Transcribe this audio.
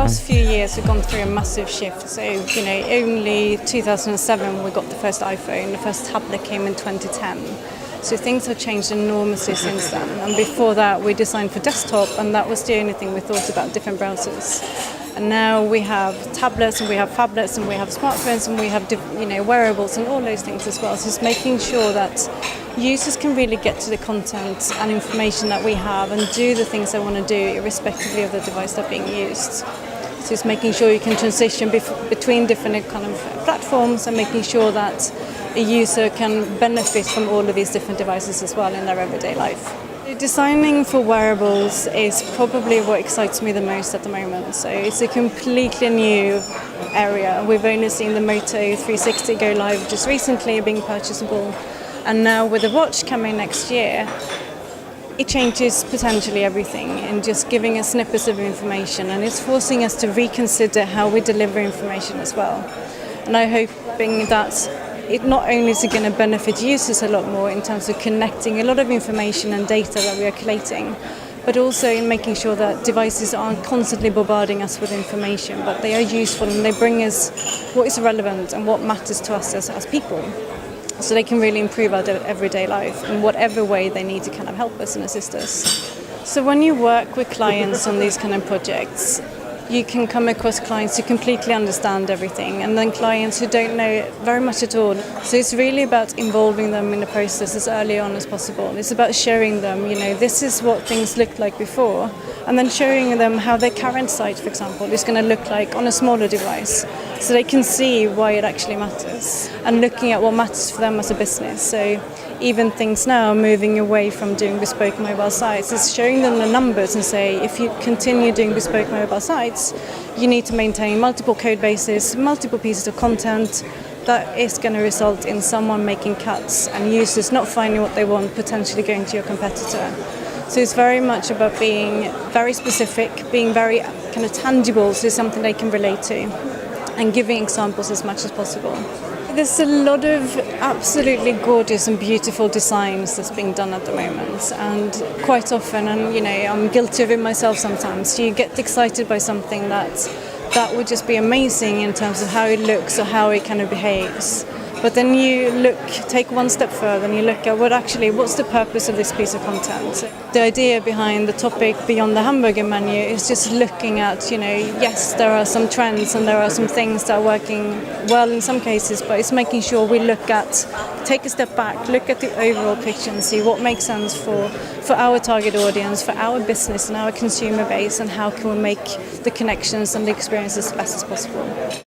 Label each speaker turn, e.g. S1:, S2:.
S1: last few years we've gone through a massive shift. So, only 2007 we got the first iPhone, the first tablet came in 2010. So things have changed enormously since then. And before that we designed for desktop, and that was the only thing we thought about, different browsers. And now we have tablets and we have phablets and we have smartphones and we have wearables and all those things as well. So it's making sure that users can really get to the content and information that we have and do the things they want to do irrespectively of the device they're being used. So it's making sure you can transition between different kind of platforms and making sure that a user can benefit from all of these different devices as well in their everyday life. Designing for wearables is probably what excites me the most at the moment. So it's a completely new area. We've only seen the Moto 360 go live just recently, being purchasable. And now with the watch coming next year, it changes potentially everything and just giving us snippets of information, and it's forcing us to reconsider how we deliver information as well. And I'm hoping that it not only is going to benefit users a lot more in terms of connecting a lot of information and data that we are collating, but also in making sure that devices aren't constantly bombarding us with information, but they are useful and they bring us what is relevant and what matters to us as people. So they can really improve our everyday life in whatever way they need to kind of help us and assist us. So when you work with clients on these kind of projects, you can come across clients who completely understand everything, and then clients who don't know very much at all. So it's really about involving them in the process as early on as possible. It's about showing them, this is what things looked like before, and then showing them how their current site, for example, is going to look like on a smaller device, so they can see why it actually matters, and looking at what matters for them as a business. So even things now moving away from doing bespoke mobile sites is showing them the numbers and say, if you continue doing bespoke mobile sites, you need to maintain multiple code bases, multiple pieces of content. That is going to result in someone making cuts and users not finding what they want, potentially going to your competitor. So it's very much about being very specific, being very kind of tangible, so something they can relate to, and giving examples as much as possible. There's a lot of absolutely gorgeous and beautiful designs that's being done at the moment, and quite often, and I'm guilty of it myself sometimes, you get excited by something that would just be amazing in terms of how it looks or how it kind of behaves. But then you take one step further and you look at what's the purpose of this piece of content. The idea behind the topic beyond the hamburger menu is just looking at, yes, there are some trends and there are some things that are working well in some cases, but it's making sure we take a step back, look at the overall picture and see what makes sense for our target audience, for our business and our consumer base, and how can we make the connections and the experiences as best as possible.